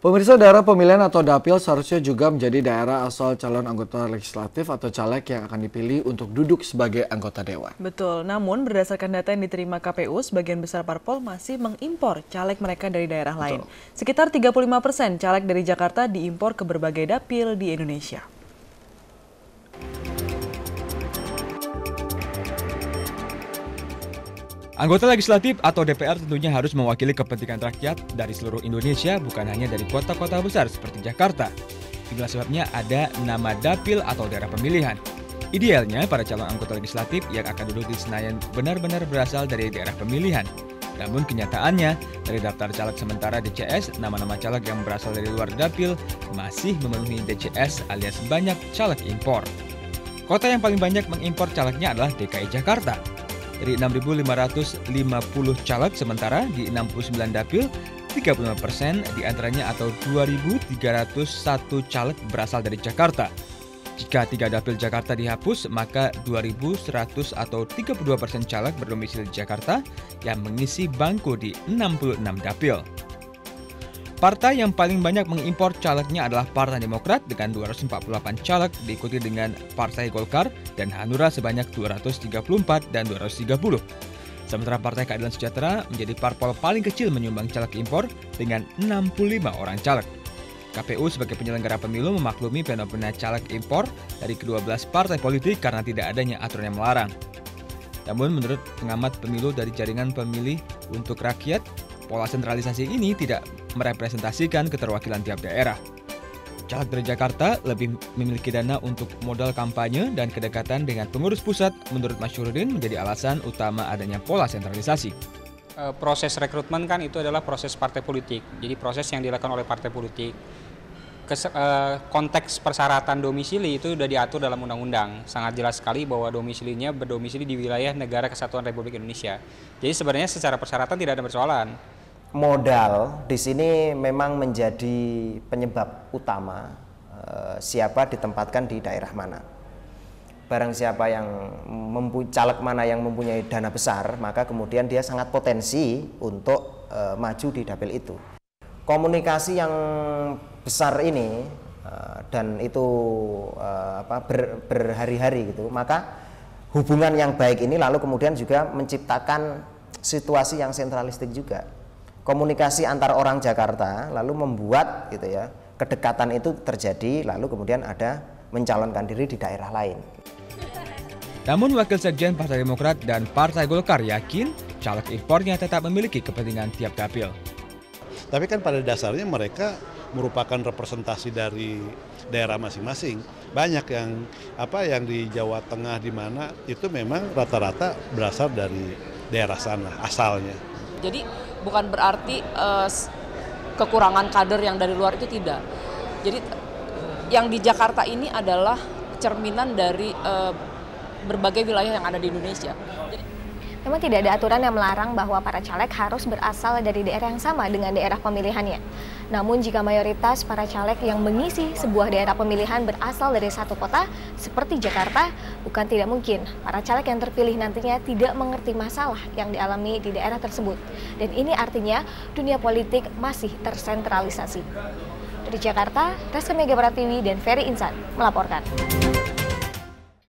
Pemirsa, daerah pemilihan atau dapil seharusnya juga menjadi daerah asal calon anggota legislatif atau caleg yang akan dipilih untuk duduk sebagai anggota dewan. Betul, namun berdasarkan data yang diterima KPU, sebagian besar parpol masih mengimpor caleg mereka dari daerah lain. Sekitar 35% caleg dari Jakarta diimpor ke berbagai dapil di Indonesia. Anggota legislatif atau DPR tentunya harus mewakili kepentingan rakyat dari seluruh Indonesia, bukan hanya dari kota-kota besar seperti Jakarta. Itulah sebabnya ada nama dapil atau daerah pemilihan. Idealnya, para calon anggota legislatif yang akan duduk di Senayan benar-benar berasal dari daerah pemilihan. Namun kenyataannya, dari daftar caleg sementara DCS, nama-nama caleg yang berasal dari luar dapil masih memenuhi DCS alias banyak caleg impor. Kota yang paling banyak mengimpor calegnya adalah DKI Jakarta. Dari 6.550 caleg sementara di 69 dapil, 35% diantaranya atau 2.301 caleg berasal dari Jakarta. Jika 3 dapil Jakarta dihapus, maka 2.100 atau 32% caleg berdomisili di Jakarta yang mengisi bangku di 66 dapil. Partai yang paling banyak mengimpor calegnya adalah Partai Demokrat dengan 248 caleg, diikuti dengan Partai Golkar dan Hanura sebanyak 234 dan 230. Sementara Partai Keadilan Sejahtera menjadi parpol paling kecil menyumbang caleg impor dengan 65 orang caleg. KPU sebagai penyelenggara pemilu memaklumi fenomena caleg impor dari ke-12 partai politik karena tidak adanya aturan yang melarang. Namun menurut pengamat pemilu dari Jaringan Pemilih untuk Rakyat, pola sentralisasi ini tidak merepresentasikan keterwakilan tiap daerah. Caleg dari Jakarta lebih memiliki dana untuk modal kampanye dan kedekatan dengan pengurus pusat menurut Masyurudin menjadi alasan utama adanya pola sentralisasi. Proses rekrutmen kan itu adalah proses partai politik, jadi proses yang dilakukan oleh partai politik. Konteks persyaratan domisili itu sudah diatur dalam undang-undang, sangat jelas sekali bahwa domisilinya berdomisili di wilayah Negara Kesatuan Republik Indonesia. Jadi sebenarnya secara persyaratan tidak ada persoalan. Modal di sini memang menjadi penyebab utama siapa ditempatkan di daerah mana. Barang siapa yang caleg mana yang mempunyai dana besar, maka kemudian dia sangat potensi untuk maju di dapil itu. Komunikasi yang besar ini dan itu berhari-hari gitu, maka hubungan yang baik ini lalu kemudian juga menciptakan situasi yang sentralistik juga. Komunikasi antar orang Jakarta lalu membuat gitu ya kedekatan itu terjadi, lalu kemudian ada mencalonkan diri di daerah lain. Namun Wakil Sekjen Partai Demokrat dan Partai Golkar yakin caleg impornya tetap memiliki kepentingan tiap dapil. Tapi kan pada dasarnya mereka merupakan representasi dari daerah masing-masing. Banyak yang di Jawa Tengah di mana itu memang rata-rata berasal dari daerah sana asalnya. Jadi bukan berarti kekurangan kader yang dari luar itu tidak. Jadi yang di Jakarta ini adalah cerminan dari berbagai wilayah yang ada di Indonesia. Memang tidak ada aturan yang melarang bahwa para caleg harus berasal dari daerah yang sama dengan daerah pemilihannya. Namun jika mayoritas para caleg yang mengisi sebuah daerah pemilihan berasal dari satu kota seperti Jakarta, bukan tidak mungkin para caleg yang terpilih nantinya tidak mengerti masalah yang dialami di daerah tersebut. Dan ini artinya dunia politik masih tersentralisasi. Dari Jakarta, Reska Mega Pratiwi dan Ferry Insan melaporkan.